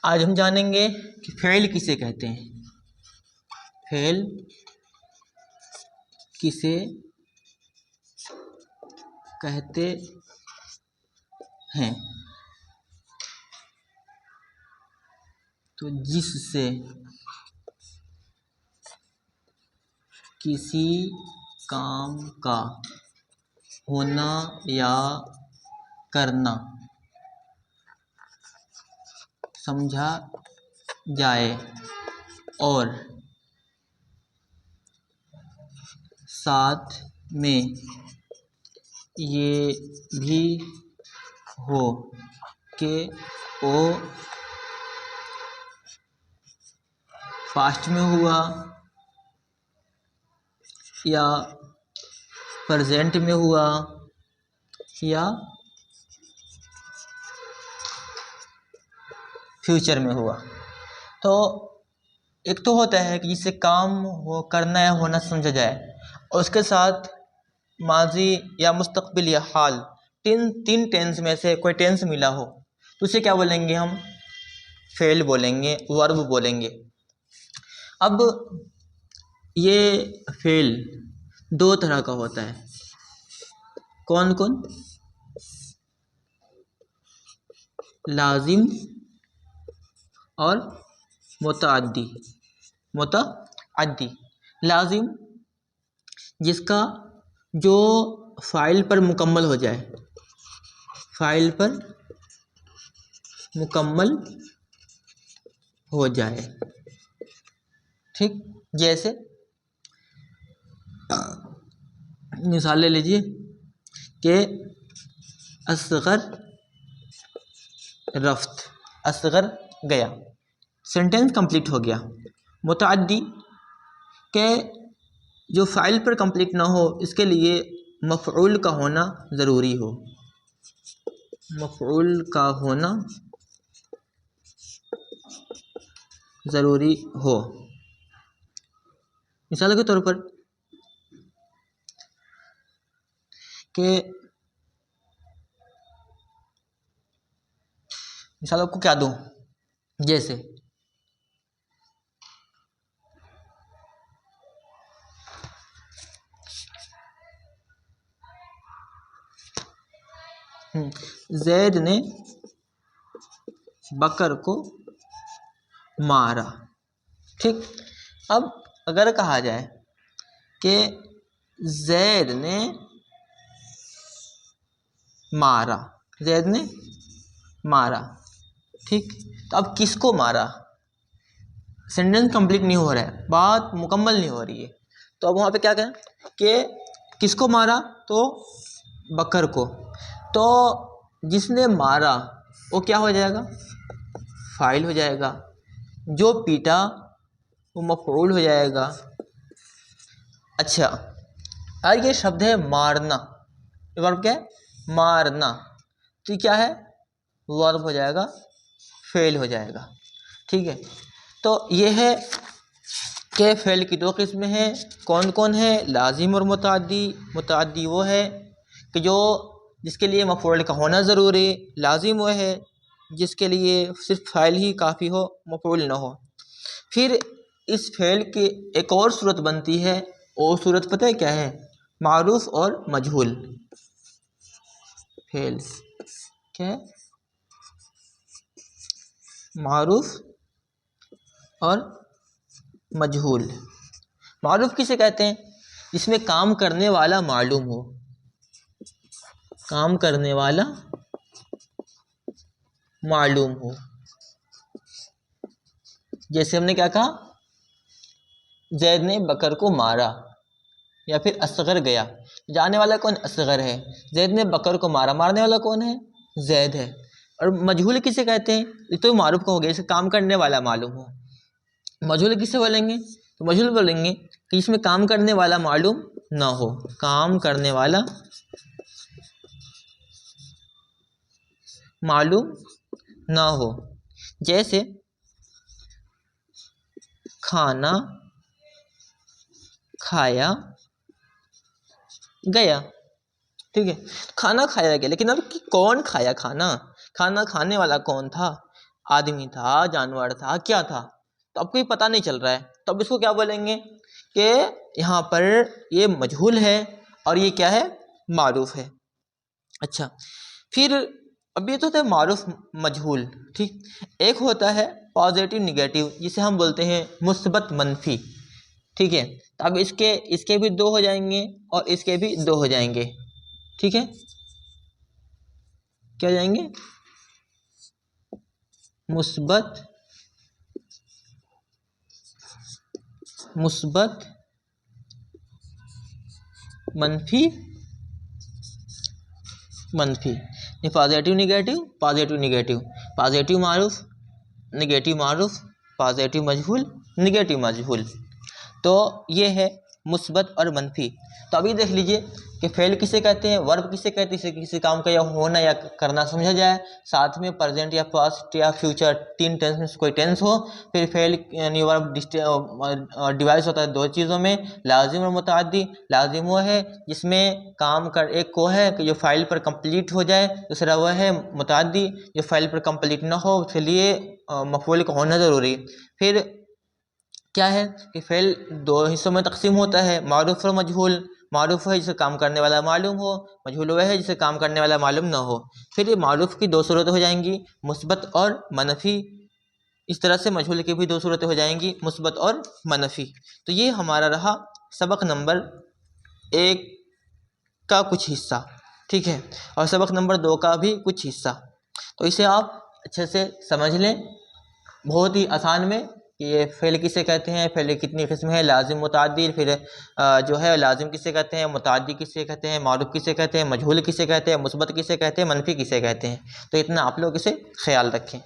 आज हम जानेंगे कि फेल किसे कहते हैं। फेल किसे कहते हैं? तो जिससे किसी काम का होना या करना समझा जाए और साथ में ये भी हो कि वो पास्ट में हुआ या प्रेजेंट में हुआ या फ्यूचर में हुआ। तो एक तो होता है कि जिससे काम हो करना या होना समझा जाए और उसके साथ माजी या मुस्तकबिल या हाल तीन टेंस में से कोई टेंस मिला हो तो उसे क्या बोलेंगे हम? फेल बोलेंगे, वर्ब बोलेंगे। अब ये फेल दो तरह का होता है। कौन कौन? लाजिम और मुतअद्दी। लाजिम जिसका जो फाइल पर मुकम्मल हो जाए, फाइल पर मुकम्मल हो जाए। ठीक, जैसे मिसाल ले लीजिए कि असगर रफ्त, असगर गया, सेंटेंस कंप्लीट हो गया। मुतअद्दी के जो फाइल पर कंप्लीट ना हो इसके लिए मफ़ऊल का होना ज़रूरी हो, मफ़ऊल का होना ज़रूरी हो। मिसाल के तौर पर कि मिसाल आपको क्या दूं, जैसे जैद ने बकर को मारा। ठीक, अब अगर कहा जाए कि जैद ने मारा, जैद ने मारा, ठीक, तो अब किसको मारा? सेंटेंस कंप्लीट नहीं हो रहा है, बात मुकम्मल नहीं हो रही है। तो अब वहाँ पे क्या करें कि किसको मारा? तो बकर को। तो जिसने मारा वो क्या हो जाएगा? फाइल हो जाएगा। जो पीटा वो मफ़ऊल हो जाएगा। अच्छा, और ये शब्द है मारना, वर्ब क्या है? मारना। तो ये क्या है? वर्ब हो जाएगा, फेल हो जाएगा। ठीक है, तो ये है कि फेल की दो किस्में हैं। कौन कौन है? लाजिम और मुतअद्दी। मुतअद्दी वो है कि जो जिसके लिए मफ़ऊल का होना ज़रूरी। लाजिम वो है जिसके लिए सिर्फ फाइल ही काफ़ी हो, मफ़ऊल ना हो। फिर इस फेल की एक और सूरत बनती है, वो सूरत पता है क्या है? मारूफ और मजहूल। फेल क्या है? मारूफ और मजहूल। मारूफ किसे कहते हैं? जिसमें काम करने वाला मालूम हो, काम करने वाला मालूम हो। जैसे हमने क्या कहा? जैद ने बकर को मारा या फिर असगर गया। जाने वाला कौन? असगर है। जैद ने बकर को मारा, मारने वाला कौन है? जैद है। और मजहूल किसे कहते हैं? ये तो मारूफ का हो गया, जैसे काम करने वाला मालूम हो। मजहूल किसे बोलेंगे? तो मजहूल बोलेंगे कि इसमें काम करने वाला मालूम ना हो, काम करने वाला मालूम ना हो। जैसे खाना खाया गया। ठीक है, खाना खाया गया, लेकिन अब कि कौन खाया खाना? खाना खाने वाला कौन था? आदमी था, जानवर था, क्या था, तो अब कोई पता नहीं चल रहा है, तो अब इसको क्या बोलेंगे कि यहाँ पर ये मजहूल है और ये क्या है, मारूफ है। अच्छा, फिर अब ये तो होता है मारूफ मजहूल, ठीक। एक होता है पॉजिटिव निगेटिव, जिसे हम बोलते हैं मुस्बत मनफी, ठीक है। तो अब इसके भी दो हो जाएंगे और इसके भी दो हो जाएंगे, ठीक है। क्या हो जाएंगे, मुस्बत मनफी ये positive negative, positive negative, positive मारूफ, निगेटिव मारूफ, पॉजिटिव मजहूल, निगेटिव मजहूल। तो ये है मुस्बत और मनफी। तो अभी देख लीजिए कि फेल किसे कहते हैं, वर्ब किसे कहते हैं, किसी काम का या होना या करना समझा जाए, साथ में प्रेजेंट या पास्ट या फ्यूचर, तीन टेंस में कोई टेंस हो। फिर फेल यानी वर्ब डिवाइस होता है दो चीज़ों में, लाजिम और मुताद्दी। लाजिम वो है जिसमें काम कर, एक को है कि जो फाइल पर कंप्लीट हो जाए, दूसरा वह है मुताद्दी जो फाइल पर कंप्लीट ना हो, उसके लिए मफूल का होना ज़रूरी। फिर क्या है कि फेल दो हिस्सों में तकसीम होता है, मारूफ और मजहूल। मारूफ है जिसे काम करने वाला मालूम हो, मजहूल वह है जिसे काम करने वाला मालूम ना हो। फिर ये मारूफ की दो सूरतें हो जाएंगी, मुस्बत और मनफी। इस तरह से मजहूल की भी दो सूरतें हो जाएंगी, मुस्बत और मनफी। तो ये हमारा रहा सबक नंबर 1 का कुछ हिस्सा, ठीक है, और सबक नंबर 2 का भी कुछ हिस्सा। तो इसे आप अच्छे से समझ लें, बहुत ही आसान में, कि ये फेल किसे कहते हैं, फेल कितनी किस्म है, लाजिम मुताद्दी, फिर जो है लाजिम किसे कहते हैं, मुताद्दी किसे कहते हैं, मारूफ किसे कहते हैं, मजहूल किसे कहते हैं, मुस्बत किसे कहते हैं, मनफी किसे कहते हैं। तो इतना आप लोग इसे ख्याल रखें।